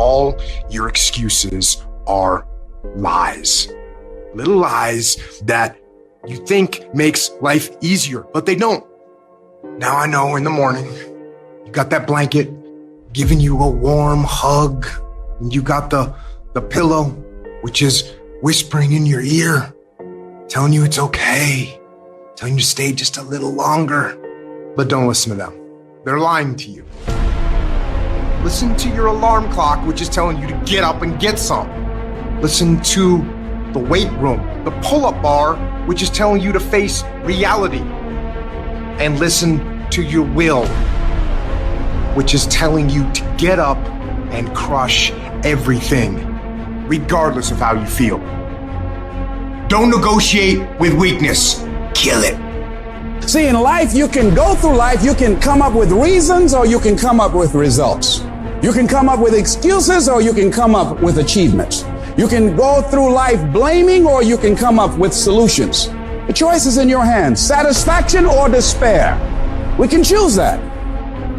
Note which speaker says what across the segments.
Speaker 1: all your excuses are lies. Little lies that you think makes life easier, but they don't. Now I know in the morning, you got that blanket giving you a warm hug, and you got the pillow, which is whispering in your ear, telling you it's okay, telling you to stay just a little longer. But don't listen to them. They're lying to you. Listen to your alarm clock, which is telling you to get up and get some. Listen to the weight room, the pull-up bar, which is telling you to face reality. And listen to your will, which is telling you to get up and crush everything, regardless of how you feel. Don't negotiate with weakness. Kill it.
Speaker 2: See, in life, you can go through life, you can come up with reasons or you can come up with results. You can come up with excuses or you can come up with achievements. You can go through life blaming or you can come up with solutions. The choice is in your hands, satisfaction or despair. We can choose that.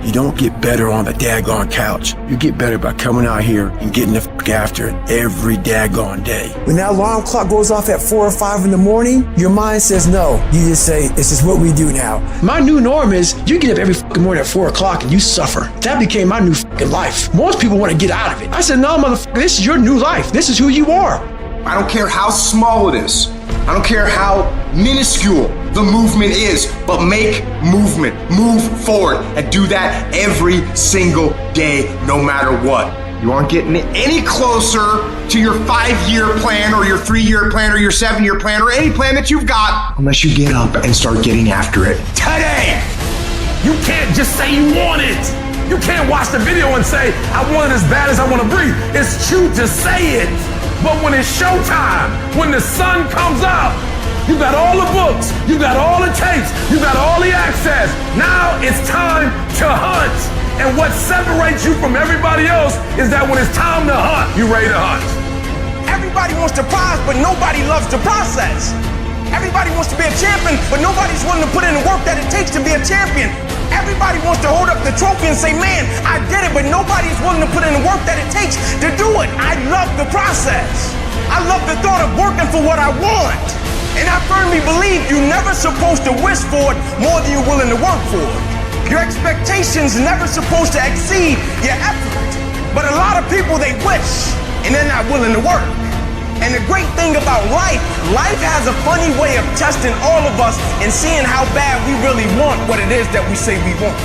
Speaker 3: You don't get better on the daggone couch. You get better by coming out here and getting the f*** after it every daggone day.
Speaker 4: When that alarm clock goes off at 4 or 5 in the morning, your mind says no. You just say, this is what we do now.
Speaker 3: My new norm is you get up every fucking morning at 4 o'clock and you suffer. That became my new fucking life. Most people want to get out of it. I said, no, motherfucker, this is your new life. This is who you are.
Speaker 1: I don't care how small it is. I don't care how minuscule the movement is, but make movement, move forward, and do that every single day, no matter what. You aren't getting any closer to your 5-year plan or your 3-year plan or your 7-year plan or any plan that you've got unless you get up and start getting after it today.
Speaker 5: You can't just say you want it. You can't watch the video and say, I want it as bad as I want to breathe. It's true to say it. But when it's showtime, when the sun comes up, you got all the books, you got all the tapes, you got all the access. Now it's time to hunt. And what separates you from everybody else is that when it's time to hunt, you ready to hunt.
Speaker 6: Everybody wants the prize, but nobody loves the process. Everybody wants to be a champion, but nobody's willing to put in the work that it takes to be a champion. Everybody wants to hold up the trophy and say, man, I did it, but nobody's willing to put in the work that it takes to do it. I love the process. I love the thought of working for what I want. And I firmly believe you're never supposed to wish for it more than you're willing to work for it. Your expectations never supposed to exceed your effort. But a lot of people, they wish, and they're not willing to work. And the great thing about life has a funny way of testing all of us and seeing how bad we really want what it is that we say we want.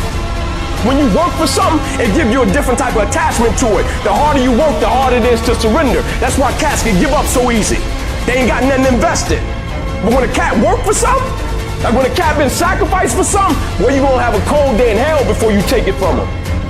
Speaker 5: When you work for something, it gives you a different type of attachment to it. The harder you work, the harder it is to surrender. That's why cats can give up so easy. They ain't got nothing invested. But when a cat work for something, like when a cat been sacrificed for something, well, you gonna have a cold day in hell before you take it from them.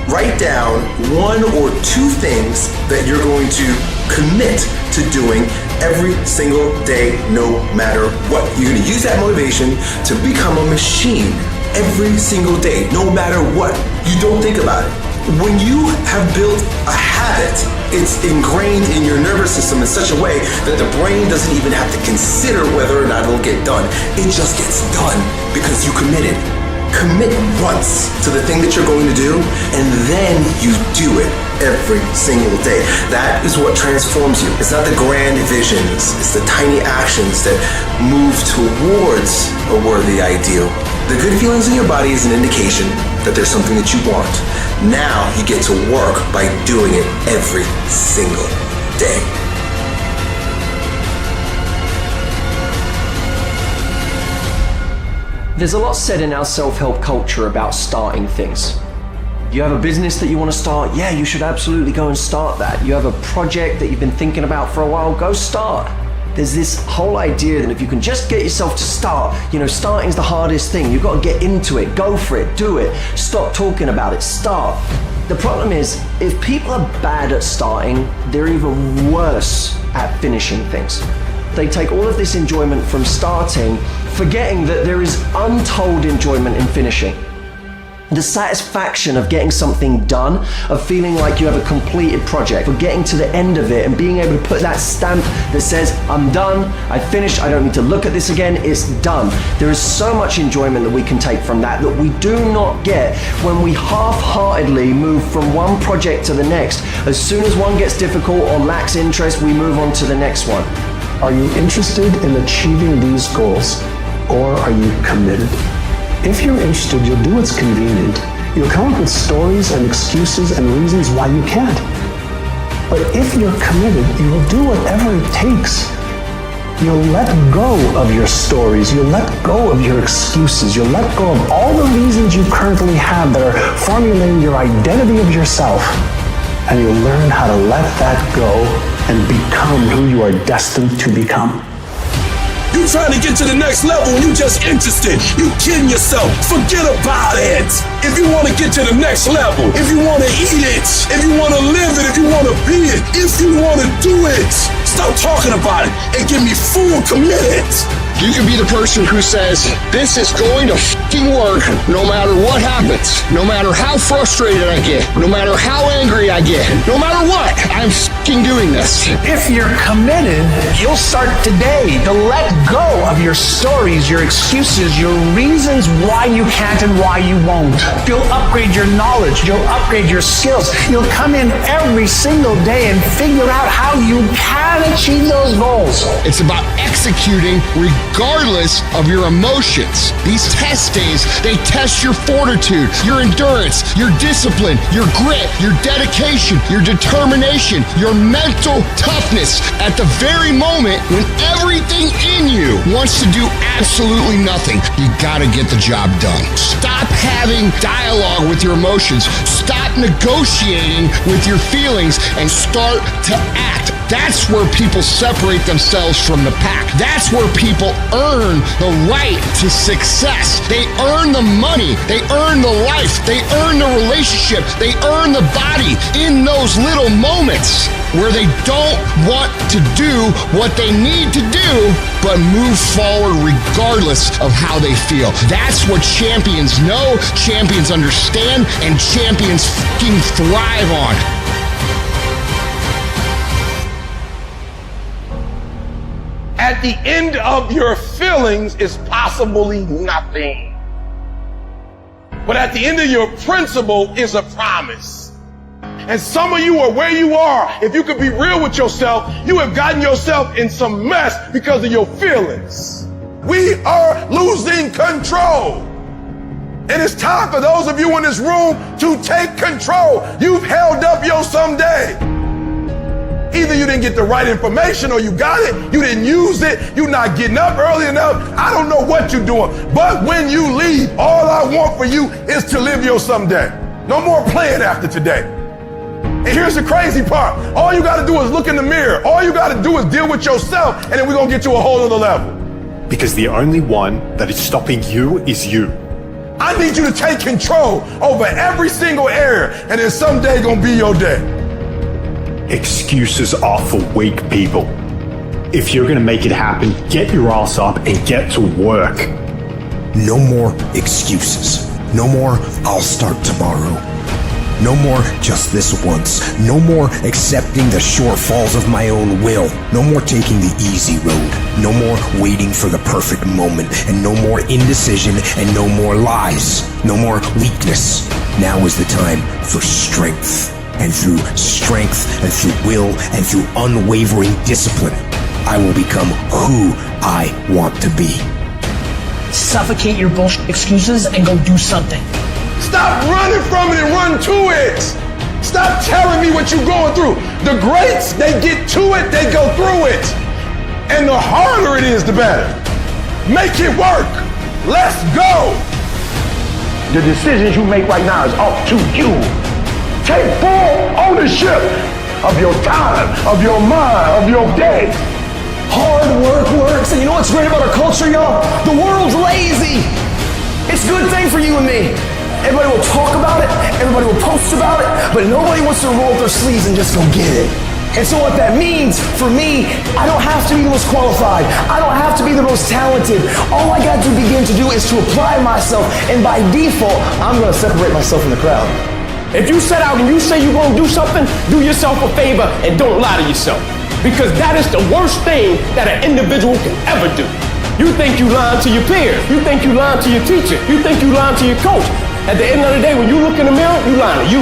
Speaker 7: Write down 1 or 2 things that you're going to commit to doing every single day, no matter what. You're going to use that motivation to become a machine every single day, no matter what. You don't think about it. When you have built a habit, it's ingrained in your nervous system in such a way that the brain doesn't even have to consider whether or not it'll get done. It just gets done because you committed. Commit once to the thing that you're going to do, and then you do it every single day. That is what transforms you. It's not the grand visions, it's the tiny actions that move towards a worthy ideal. The good feelings in your body is an indication that there's something that you want. Now you get to work by doing it every single day.
Speaker 8: There's a lot said in our self-help culture about starting things. You have a business that you want to start, yeah, you should absolutely go and start that. You have a project that you've been thinking about for a while, go start. There's this whole idea that if you can just get yourself to start, starting's the hardest thing. You've got to get into it, go for it, do it. Stop talking about it, start. The problem is, if people are bad at starting, they're even worse at finishing things. They take all of this enjoyment from starting, forgetting that there is untold enjoyment in finishing. The satisfaction of getting something done, of feeling like you have a completed project, of getting to the end of it and being able to put that stamp that says, I'm done, I finished, I don't need to look at this again, it's done. There is so much enjoyment that we can take from that we do not get when we half-heartedly move from one project to the next. As soon as one gets difficult or lacks interest, we move on to the next one.
Speaker 9: Are you interested in achieving these goals, or are you committed? If you're interested, you'll do what's convenient. You'll come up with stories and excuses and reasons why you can't. But if you're committed, you will do whatever it takes. You'll let go of your stories. You'll let go of your excuses. You'll let go of all the reasons you currently have that are formulating your identity of yourself. And you'll learn how to let that go and become who you are destined to become.
Speaker 10: You trying to get to the next level, you just interested. You kidding yourself. Forget about it. If you want to get to the next level, if you want to eat it, if you want to live it, if you want to be it, if you want to do it, stop talking about it and get me full committed.
Speaker 11: You can be the person who says, this is going to fucking work no matter what happens, no matter how frustrated I get, no matter how angry I get, no matter what, I'm fucking doing this.
Speaker 3: If you're committed, you'll start today to let go of your stories, your excuses, your reasons why you can't and why you won't. You'll upgrade your knowledge. You'll upgrade your skills. You'll come in every single day and figure out how you can achieve those goals.
Speaker 11: It's about executing regardless of your emotions. These test days, they test your fortitude, your endurance, your discipline, your grit, your dedication, your determination, your mental toughness at the very moment when everything in you wants to do absolutely nothing. You gotta get the job done. Stop having dialogue with your emotions. Stop negotiating with your feelings and start to act. That's where people separate themselves from the pack. That's where people earn the right to success. They earn the money. They earn the life. They earn the relationship. They earn the body in those little moments where they don't want to do what they need to do, but move forward regardless of how they feel. That's what champions know, champions understand, and champions fucking thrive on.
Speaker 5: At the end of your feelings is possibly nothing. But at the end of your principle is a promise. And some of you are where you are. If you could be real with yourself, you have gotten yourself in some mess because of your feelings. We are losing control. And it's time for those of you in this room to take control. You've held up your someday. Either you didn't get the right information or you got it, you didn't use it, you're not getting up early enough. I don't know what you're doing. But when you leave, all I want for you is to live your someday. No more playing after today. And here's the crazy part. All you got to do is look in the mirror. All you got to do is deal with yourself, and then we're going to get to a whole other level.
Speaker 12: Because the only one that is stopping you is you.
Speaker 5: I need you to take control over every single area, and then someday going to be your day.
Speaker 12: Excuses are for weak people. If you're going to make it happen, get your ass up and get to work.
Speaker 1: No more excuses. No more, I'll start tomorrow. No more just this once. No more accepting the shortfalls of my own will. No more taking the easy road. No more waiting for the perfect moment. And no more indecision and no more lies. No more weakness. Now is the time for strength. And through strength and through will and through unwavering discipline, I will become who I want to be.
Speaker 13: Suffocate your bullshit excuses and go do something.
Speaker 5: Stop running from it and run to it. Stop telling me what you're going through. The greats, they get to it, they go through it. And the harder it is, the better. Make it work. Let's go.
Speaker 14: The decisions you make right now is up to you. Take full ownership of your time, of your mind, of your day.
Speaker 6: Hard work works, and you know what's great about our culture, y'all? The world's lazy. It's a good thing for you and me. Everybody will talk about it, everybody will post about it, but nobody wants to roll up their sleeves and just go get it.
Speaker 3: And so what that means for me, I don't have to be the most qualified. I don't have to be the most talented. All I got to begin to do is to apply myself, and by default, I'm going to separate myself from the crowd. If you set out and you say you're going to do something, do yourself a favor and don't lie to yourself. Because that is the worst thing that an individual can ever do. You think you lying to your peers. You think you lying to your teacher. You think you lying to your coach. At the end of the day, when you look in the mirror, you lying to you.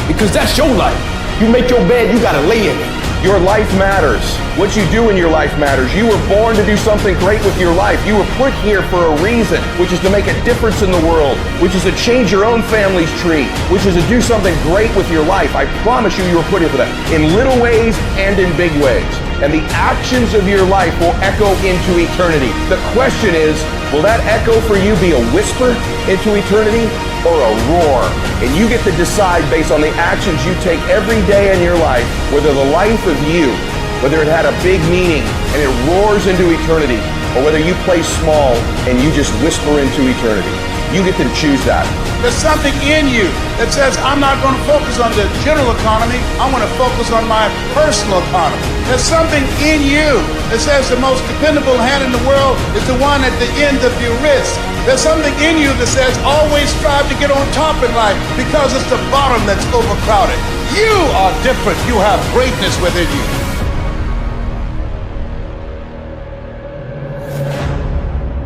Speaker 3: Because that's your life. You make your bed, you got to lay in it.
Speaker 15: Your life matters. What you do in your life matters. You were born to do something great with your life. You were put here for a reason, which is to make a difference in the world, which is to change your own family's tree, which is to do something great with your life. I promise you, you were put here for that, in little ways and in big ways. And the actions of your life will echo into eternity. The question is, will that echo for you be a whisper into eternity or a roar? And you get to decide based on the actions you take every day in your life, whether the life of you, whether it had a big meaning and it roars into eternity, or whether you play small and you just whisper into eternity. You get to choose that.
Speaker 16: There's something in you that says, I'm not going to focus on the general economy. I'm going to focus on my personal economy. There's something in you that says the most dependable hand in the world is the one at the end of your wrist. There's something in you that says, always strive to get on top in life because it's the bottom that's overcrowded. You are different. You have greatness within you.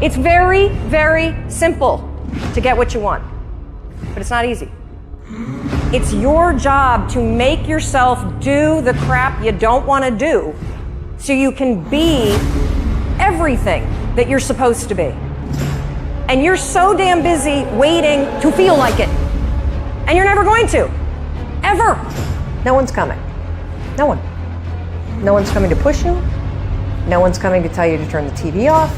Speaker 17: It's very, very simple to get what you want, but it's not easy. It's your job to make yourself do the crap you don't want to do so you can be everything that you're supposed to be. And you're so damn busy waiting to feel like it. And you're never going to. Ever. No one's coming. No one. No one's coming to push you. No one's coming to tell you to turn the TV off.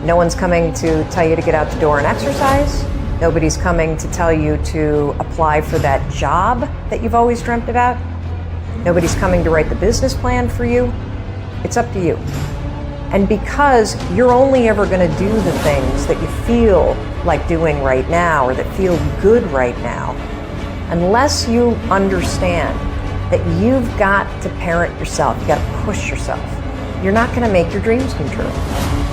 Speaker 17: No one's coming to tell you to get out the door and exercise. Nobody's coming to tell you to apply for that job that you've always dreamt about. Nobody's coming to write the business plan for you. It's up to you. And because you're only ever going to do the things that you feel like doing right now or that feel good right now, unless you understand that you've got to parent yourself, you got to push yourself, you're not going to make your dreams come true.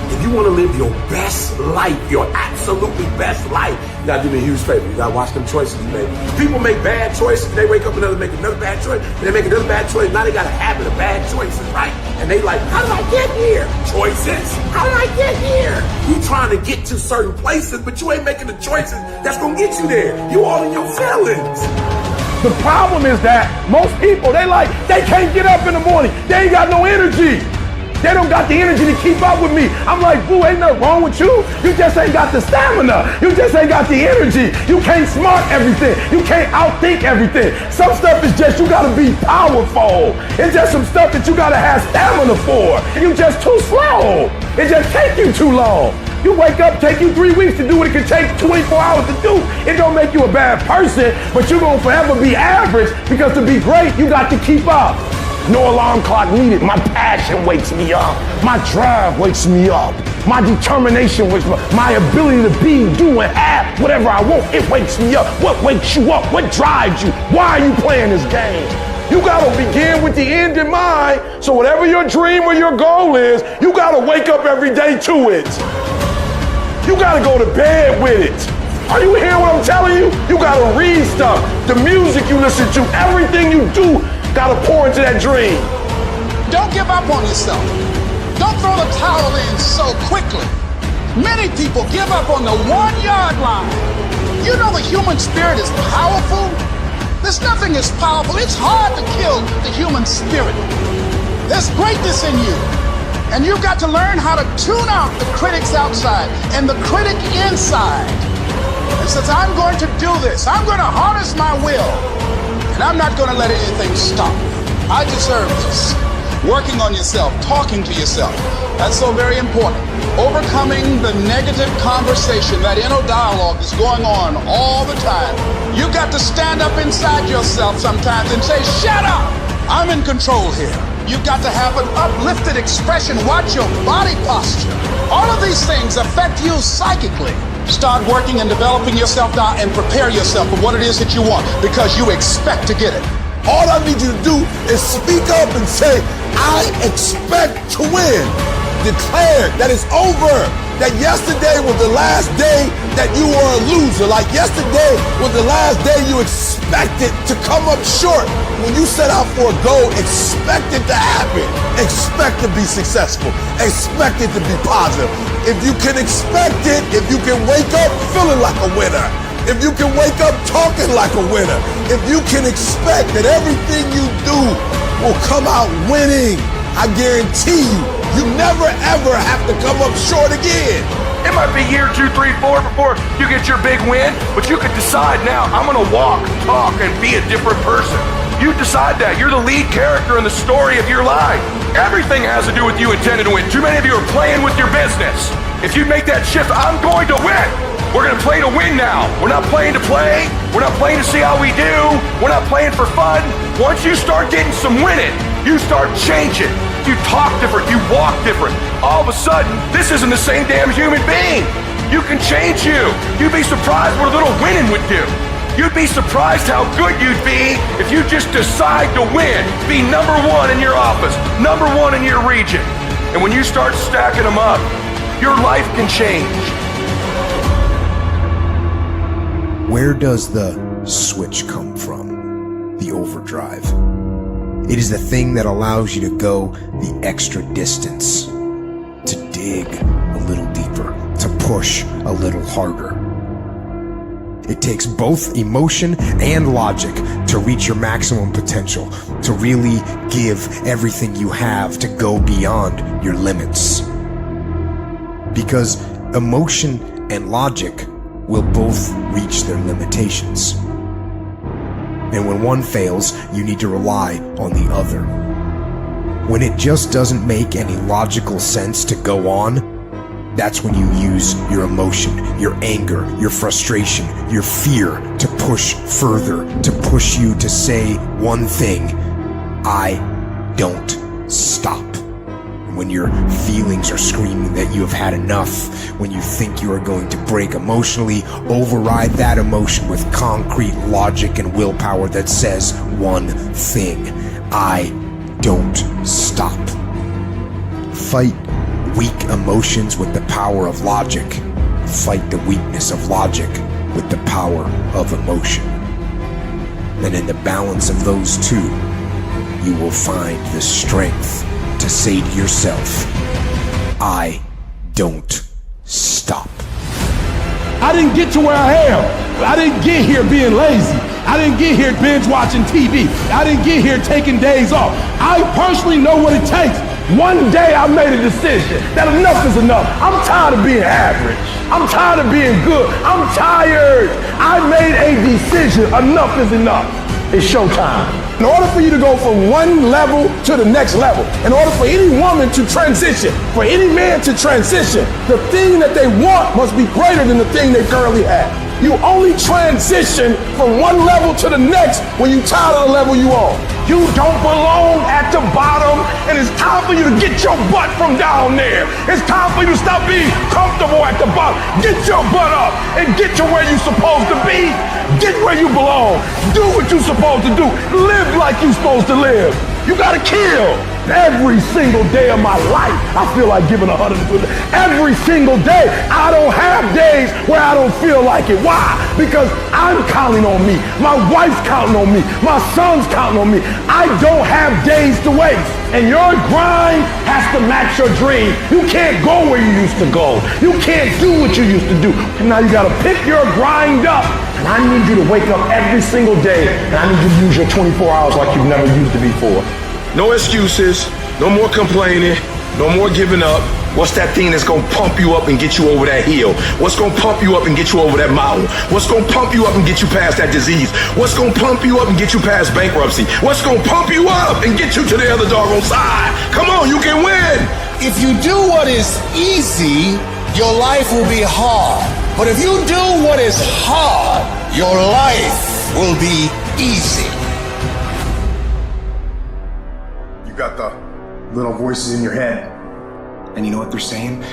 Speaker 10: If you want to live your best life, your absolutely best life, you gotta do me a huge favor. You gotta watch them choices you make. People make bad choices, they wake up and make another bad choice, and they make another bad choice. Now they got a habit of bad choices, right? And they like, how did I get here? Choices. How did I get here? You trying to get to certain places, but you ain't making the choices that's gonna get you there. You all in your feelings.
Speaker 5: The problem is that most people, they can't get up in the morning. They ain't got no energy. They don't got the energy to keep up with me. I'm like, boo, ain't nothing wrong with you. You just ain't got the stamina. You just ain't got the energy. You can't smart everything. You can't outthink everything. Some stuff is just, you gotta be powerful. It's just some stuff that you gotta have stamina for. You just too slow. It just take you too long. You wake up, take you 3 weeks to do what it can take 24 hours to do. It don't make you a bad person, but you're gonna forever be average because to be great, you got to keep up. No alarm clock needed. My passion wakes me up. My drive wakes me up. My determination wakes me up. My ability to be, do, and have whatever I want, it wakes me up. What wakes you up? What drives you? Why are you playing this game? You gotta begin with the end in mind, so whatever your dream or your goal is, you gotta wake up every day to it. You gotta go to bed with it. Are you hearing what I'm telling you? You gotta read stuff. The music you listen to, everything you do, gotta pour into that dream.
Speaker 16: Don't give up on yourself. Don't throw the towel in so quickly. Many people give up on the 1-yard line. You know the human spirit is powerful. There's nothing as powerful. It's hard to kill the human spirit. There's greatness in you. And you've got to learn how to tune out the critics outside and the critic inside. And says, I'm going to do this. I'm going to harness my will. And I'm not going to let anything stop me. I deserve this. Working on yourself, talking to yourself. That's so very important. Overcoming the negative conversation, that inner dialogue that's going on all the time. You've got to stand up inside yourself sometimes and say, shut up! I'm in control here. You've got to have an uplifted expression. Watch your body posture. All of these things affect you psychically. Start working and developing yourself now and prepare yourself for what it is that you want because you expect to get it.
Speaker 10: All I need you to do is speak up and say, I expect to win. Declare that it's over. That yesterday was the last day that you were a loser. Like yesterday was the last day you expected to come up short. When you set out for a goal, expect it to happen. Expect to be successful. Expect it to be positive. If you can expect it, if you can wake up feeling like a winner, if you can wake up talking like a winner, if you can expect that everything you do will come out winning, I guarantee you never ever have to come up short again.
Speaker 15: It might be year 2, 3, 4 before you get your big win, but you could decide now, I'm gonna walk, talk, and be a different person. You decide that. You're the lead character in the story of your life. Everything has to do with you intending to win. Too many of you are playing with your business. If you make that shift, I'm going to win. We're gonna play to win now. We're not playing to play. We're not playing to see how we do. We're not playing for fun. Once you start getting some winning, you start changing. You talk different, you walk different. All of a sudden, this isn't the same damn human being. You can change you. You'd be surprised what a little winning would do. You'd be surprised how good you'd be if you just decide to win. Be number one in your office, number one in your region. And when you start stacking them up, your life can change.
Speaker 1: Where does the switch come from? The overdrive. It is the thing that allows you to go the extra distance, to dig a little deeper, to push a little harder. It takes both emotion and logic to reach your maximum potential, to really give everything you have, to go beyond your limits. Because emotion and logic will both reach their limitations. And when one fails, you need to rely on the other. When it just doesn't make any logical sense to go on, that's when you use your emotion, your anger, your frustration, your fear to push further, to push you to say one thing: I don't stop. When your feelings are screaming that you have had enough, when you think you are going to break emotionally, override that emotion with concrete logic and willpower that says one thing: I don't stop. Fight weak emotions with the power of logic. Fight the weakness of logic with the power of emotion. And in the balance of those two, you will find the strength to say to yourself, I don't stop.
Speaker 5: I didn't get to where I am. I didn't get here being lazy. I didn't get here binge watching TV. I didn't get here taking days off. I personally know what it takes. One day I made a decision that enough is enough. I'm tired of being average. I'm tired of being good. I'm tired. I made a decision. Enough is enough. It's showtime. In order for you to go from one level to the next level, in order for any woman to transition, for any man to transition, the thing that they want must be greater than the thing they currently have. You only transition from one level to the next when you tired of the level you on. You don't belong at the bottom, and it's time for you to get your butt from down there. It's time for you to stop being comfortable at the bottom. Get your butt up and get to where you're supposed to be. Get where you belong. Do what you're supposed to do. Live like you're supposed to live. You gotta kill. Every single day of my life, I feel like giving 100%. Every single day. I don't have days where I don't feel like it. Why? Because I'm counting on me. My wife's counting on me. My son's counting on me. I don't have days to waste. And your grind has to match your dream. You can't go where you used to go. You can't do what you used to do. And now you gotta pick your grind up. And I need you to wake up every single day, and I need you to use your 24 hours like you've never used it before.
Speaker 14: No excuses, no more complaining, no more giving up. What's that thing that's gonna pump you up and get you over that hill? What's gonna pump you up and get you over that mountain? What's gonna pump you up and get you past that disease? What's gonna pump you up and get you past bankruptcy? What's gonna pump you up and get you to the other doggone side? Come on, you can win!
Speaker 18: If you do what is easy, your life will be hard. But if you do what is hard, your life will be easy.
Speaker 1: You got the little voices in your head. And you know what they're saying?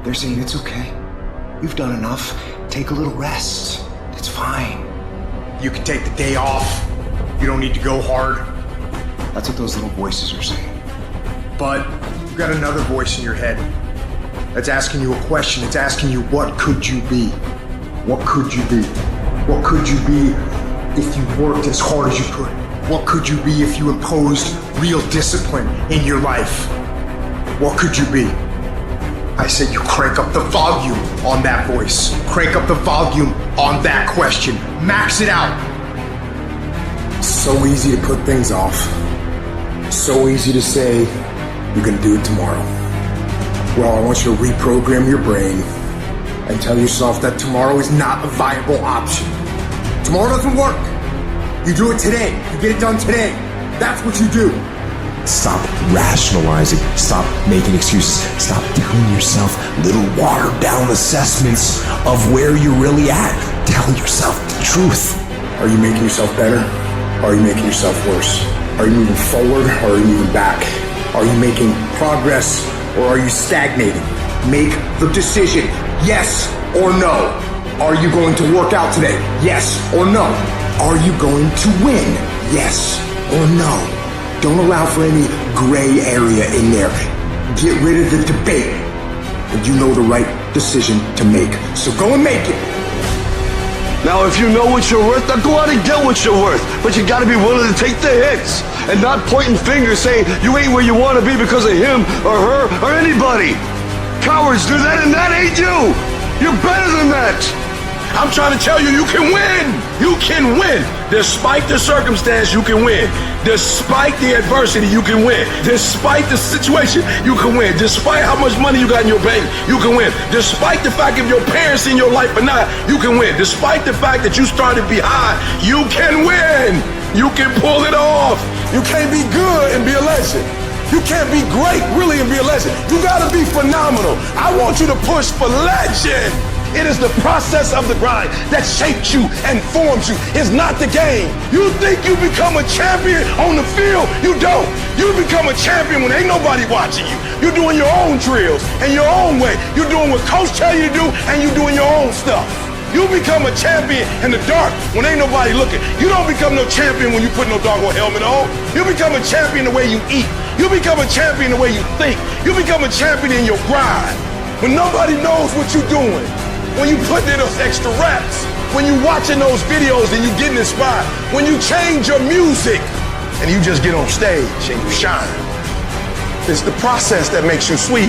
Speaker 1: They're saying it's okay. You've done enough. Take a little rest. It's fine. You can take the day off. You don't need to go hard. That's what those little voices are saying. But you've got another voice in your head that's asking you a question. It's asking you, what could you be? What could you be? What could you be if you worked as hard as you could? What could you be if you imposed real discipline in your life? What could you be? I said you crank up the volume on that voice. Crank up the volume on that question. Max it out. So easy to put things off. So easy to say, you're gonna do it tomorrow. Well, I want you to reprogram your brain and tell yourself that tomorrow is not a viable option. Tomorrow doesn't work. You do it today. You get it done today. That's what you do.
Speaker 19: Stop rationalizing. Stop making excuses. Stop telling yourself little watered down assessments of where you're really at. Tell yourself the truth.
Speaker 1: Are you making yourself better? Or are you making yourself worse? Are you moving forward or are you moving back? Are you making progress or are you stagnating? Make the decision, yes or no. Are you going to work out today? Yes or no. Are you going to win? Yes or no. Don't allow for any gray area in there. Get rid of the debate. And you know the right decision to make. So go and make it.
Speaker 20: Now, if you know what you're worth, then go out and get what you're worth. But you gotta be willing to take the hits and not pointing fingers saying you ain't where you want to be because of him or her or anybody. Cowards do that and that ain't you. You're better than that.
Speaker 14: I'm trying to tell you, you can win. You can win. Despite the circumstance, you can win. Despite the adversity, you can win. Despite the situation, you can win. Despite how much money you got in your bank, you can win. Despite the fact if your parents in your life or not, you can win. Despite the fact that you started behind, you can win. You can pull it off.
Speaker 5: You can't be good and be a legend. You can't be great, really, and be a legend. You gotta be phenomenal. I want you to push for legend. It is the process of the grind that shapes you and forms you. It's not the game. You think you become a champion on the field? You don't. You become a champion when ain't nobody watching you. You're doing your own drills and your own way. You're doing what coach tell you to do and you're doing your own stuff. You become a champion in the dark when ain't nobody looking. You don't become no champion when you put no doggone helmet on. You become a champion the way you eat. You become a champion the way you think. You become a champion in your grind. When nobody knows what you're doing. When you put in those extra reps, when you watching those videos and you getting inspired, when you change your music and you just get on stage and you shine. It's the process that makes you sweet.